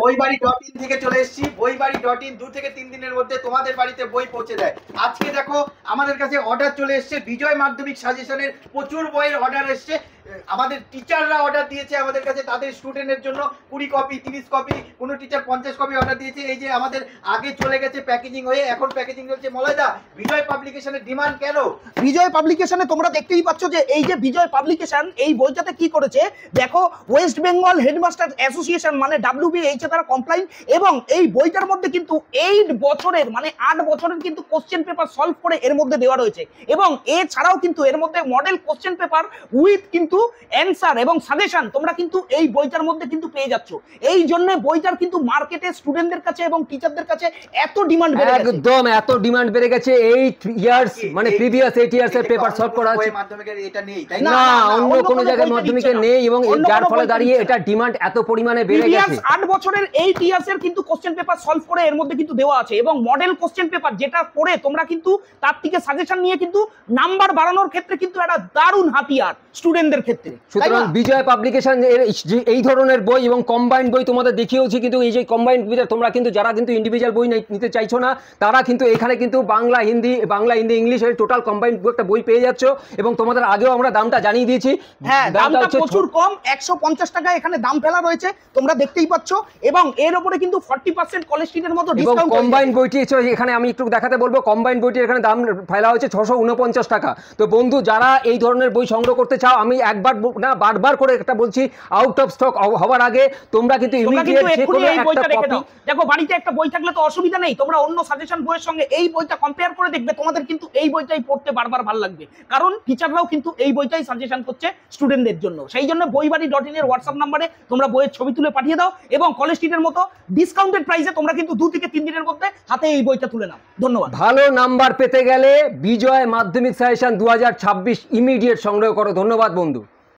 বইবাড়ি.in থেকে চলে এসেছি। বইবাড়ি.in 2 থেকে 3 দিনের মধ্যে তোমাদের বাড়িতে বই পৌঁছে দেয়। আজকে দেখো আমাদের কাছে অর্ডার চলে এসেছে, বিজয় মাধ্যমিক সাজেশনের প্রচুর বইয়ের অর্ডার এসেছে। আমাদের টিচাররা অর্ডার দিয়েছে আমাদের কাছে তাদের স্টুডেন্টের জন্য 20 কপি 30 কপি, কোনো টিচার 50 কপি অর্ডার দিয়েছে। এই যে আমাদের আগে চলে গেছে প্যাকেজিং হয়ে, এখন প্যাকেজিং চলছে। মলয়দা, বিজয় পাবলিকেশনের ডিমান্ড কেন? বিজয় পাবলিকেশনে তোমরা দেখতেই পাচ্ছ যে এই যে বিজয় পাবলিকেশন এই বইটাতে কি করেছে দেখো, ওয়েস্ট বেঙ্গল হেডমাস্টার অ্যাসোসিয়েশন মানে WBH তারা কমপ্লাইন, এবং এই বইটার মধ্যে কিন্তু 8 বছরের মানে 8 বছরের কিন্তু কোশ্চেন পেপার সলভ করে এর মধ্যে দেওয়া রয়েছে, এবং এছাড়াও কিন্তু এর মধ্যে মডেল কোশ্চেন পেপার উইথ কিন্তু অ্যানসার এবং সাজেশন তোমরা কিন্তু এই বইটার মধ্যে কিন্তু পেয়ে যাচ্ছ। এই জন্য বইটার কিন্তু মার্কেটে স্টুডেন্টদের কাছে এবং টিচারদের কাছে এত ডিমান্ড বেড়ে গেছে, একদম এত ডিমান্ড বেড়ে গেছে। 8 ইয়ার্স মানে প্রিভিয়াস 8 ইয়ার্স এর পেপার সলভ করা আছে। মাধ্যমিকের এটা নেই তাই না, অন্য কোনো জায়গায় মাধ্যমিকে নেই, এবং যার ফলে দাঁড়িয়ে এটা ডিমান্ড এত পরিমাণে বেড়ে গেছে। 8 বছরের 8 ইয়ার্স এর কিন্তু কোশ্চেন পেপার সলভ করে এর মধ্যে কিন্তু দেওয়া আছে, এবং মডেল কোশ্চেন পেপার যেটা পড়ে তোমরা কিন্তু তার থেকে সাজেশন নিয়ে কিন্তু নাম্বার বাড়ানোর ক্ষেত্রে কিন্তু একটা দারুণ হাতিয়ার স্টুডেন্টদের ক্ষেত্রে। সুতরাং বিজয় পাবলিকেশন এই ধরনের বই এবং কম্বাইন্ড বই তোমাদের দেখিয়েছি, কিন্তু এই যে কম্বাইন্ড বইটা তোমরা কিন্তু যারা কিন্তু ইন্ডিভিজুয়াল বই নিতে চাইছো না তারা কিন্তু এখানে কিন্তু বাংলা হিন্দি ইংলিশ এর টোটাল কম্বাইন্ড একটা বই পেয়ে যাচ্ছ, এবং তোমাদের আগেও আমরা দামটা জানিয়ে দিয়েছি। হ্যাঁ, দামটা প্রচুর কম, 150 টাকা এখানে দাম ফেলা রয়েছে তোমরা দেখতেই পাচ্ছ, এবং এর উপরে কিন্তু 40% কলেজ স্ট্রিটের মতো ডিসকাউন্ট। কম্বাইন্ড বইটি এখানে আমি একটু দেখাতে বলবো, কম্বাইন্ড বইটি এখানে দাম ফেলা হয়েছে 649 টাকা। তো বন্ধু, যারা এই ধরনের বই সংগ্রহ করতে চাও, আমি একবার না বারবার করে একটা বলছি, আউট অফ স্টক হওয়ার আগে তোমরা কিন্তু ইমিডিয়েট যে কোনো একটা কপি দেখো, বাড়িতে একটা বই থাকলে তো অসুবিধা নেই, তোমরা অন্য সাজেশন বইয়ের সঙ্গে এই বইটা কম্পেয়ার করে দেখবে, তোমাদের কিন্তু এই বইটাই পড়তে বারবার ভালো লাগবে, কারণ টিচাররাও কিন্তু এই বইটাই সাজেশন করছে স্টুডেন্টদের জন্য। সেই জন্য বইবাড়ি.in এর হোয়াটসঅ্যাপ নম্বরে তোমরা বইয়ের ছবি তুলে পাঠিয়ে দাও, এবং কলেজ স্ট্রিটের মতো ডিসকাউন্টেড প্রাইসে তোমরা কিন্তু 2 থেকে 3 দিনের মধ্যে হাতে এই বইটা তুলে নাও। ধন্যবাদ। ভালো নাম্বার পেতে গেলে বিজয় মাধ্যমিক সাজেশন 2026 ইমিডিয়েট সংগ্রহ করো। ধন্যবাদ বন্ধু।